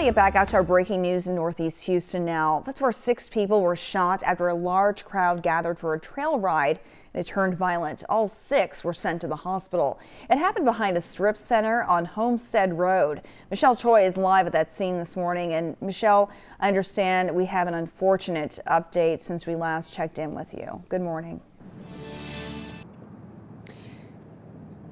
Get back out to our breaking news in Northeast Houston now. That's where 6 people were shot after a large crowd gathered for a trail ride and it turned violent. All 6 were sent to the hospital. It happened behind a strip center on Homestead Road. Michelle Choi is live at that scene this morning. And Michelle, I understand we have an unfortunate update since we last checked in with you. Good morning.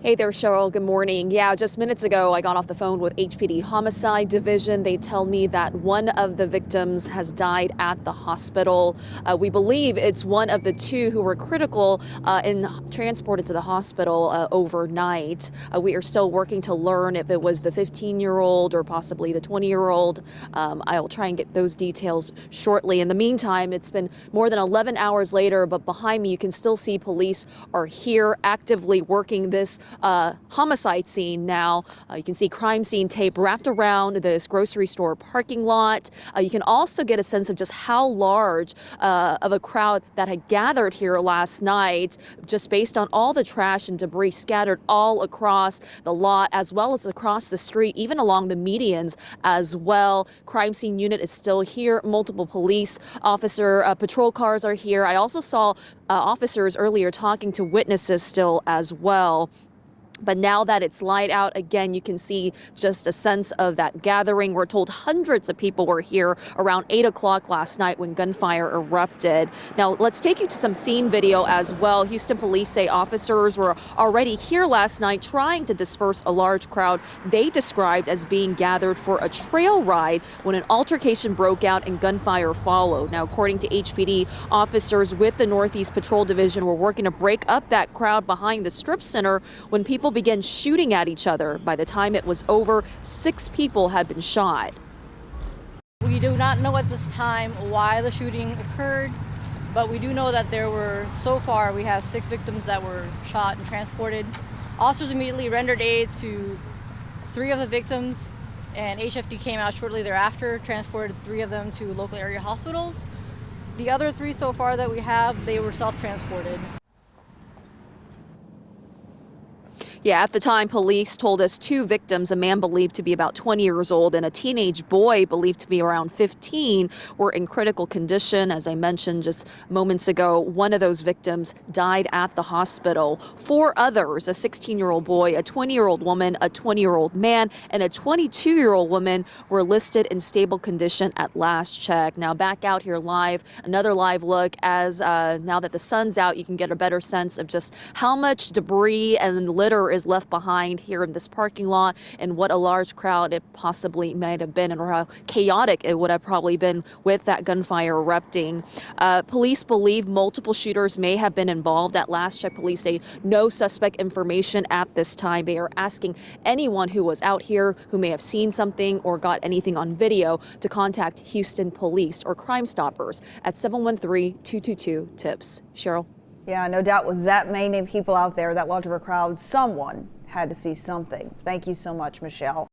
Hey there, Cheryl. Good morning. Yeah, just minutes ago, I got off the phone with HPD Homicide Division. They tell me that one of the victims has died at the hospital. We believe it's one of the 2 who were critical and transported to the hospital overnight. We are still working to learn if it was the 15-year-old or possibly the 20-year-old. I'll try and get those details shortly. In the meantime, it's been more than 11 hours later, but behind me, you can still see police are here actively working this homicide scene now. You can see crime scene tape wrapped around this grocery store parking lot. You can also get a sense of just how large of a crowd that had gathered here last night, just based on all the trash and debris scattered all across the lot, as well as across the street, even along the medians as well. Crime scene unit is still here. Multiple police officer patrol cars are here. I also saw officers earlier talking to witnesses still as well. But now that it's light out again, you can see just a sense of that gathering. We're told hundreds of people were here around 8 o'clock last night when gunfire erupted. Now, let's take you to some scene video as well. Houston police say officers were already here last night trying to disperse a large crowd they described as being gathered for a trail ride when an altercation broke out and gunfire followed. Now, according to HPD, officers with the Northeast Patrol Division were working to break up that crowd behind the strip center when people began shooting at each other. By the time it was over, 6 people had been shot. We do not know at this time why the shooting occurred, but we do know that so far we have 6 victims that were shot and transported. Officers immediately rendered aid to 3 of the victims, and HFD came out shortly thereafter, transported 3 of them to local area hospitals. The other 3 so far that we have, they were self-transported. Yeah, at the time, police told us 2 victims, a man believed to be about 20 years old and a teenage boy believed to be around 15, were in critical condition. As I mentioned just moments ago, one of those victims died at the hospital. 4 others, a 16-year-old boy, a 20-year-old woman, a 20-year-old man, and a 22-year-old woman were listed in stable condition at last check. Now back out here live, another live look as now that the sun's out, you can get a better sense of just how much debris and litter is left behind here in this parking lot and what a large crowd it possibly might have been, and how chaotic it would have probably been with that gunfire erupting. Police believe multiple shooters may have been involved. At last check, police say no suspect information at this time. They are asking anyone who was out here who may have seen something or got anything on video to contact Houston Police or Crime Stoppers at 713-222-TIPS. Cheryl? Yeah, no doubt with that many people out there, that large of a crowd, someone had to see something. Thank you so much, Michelle.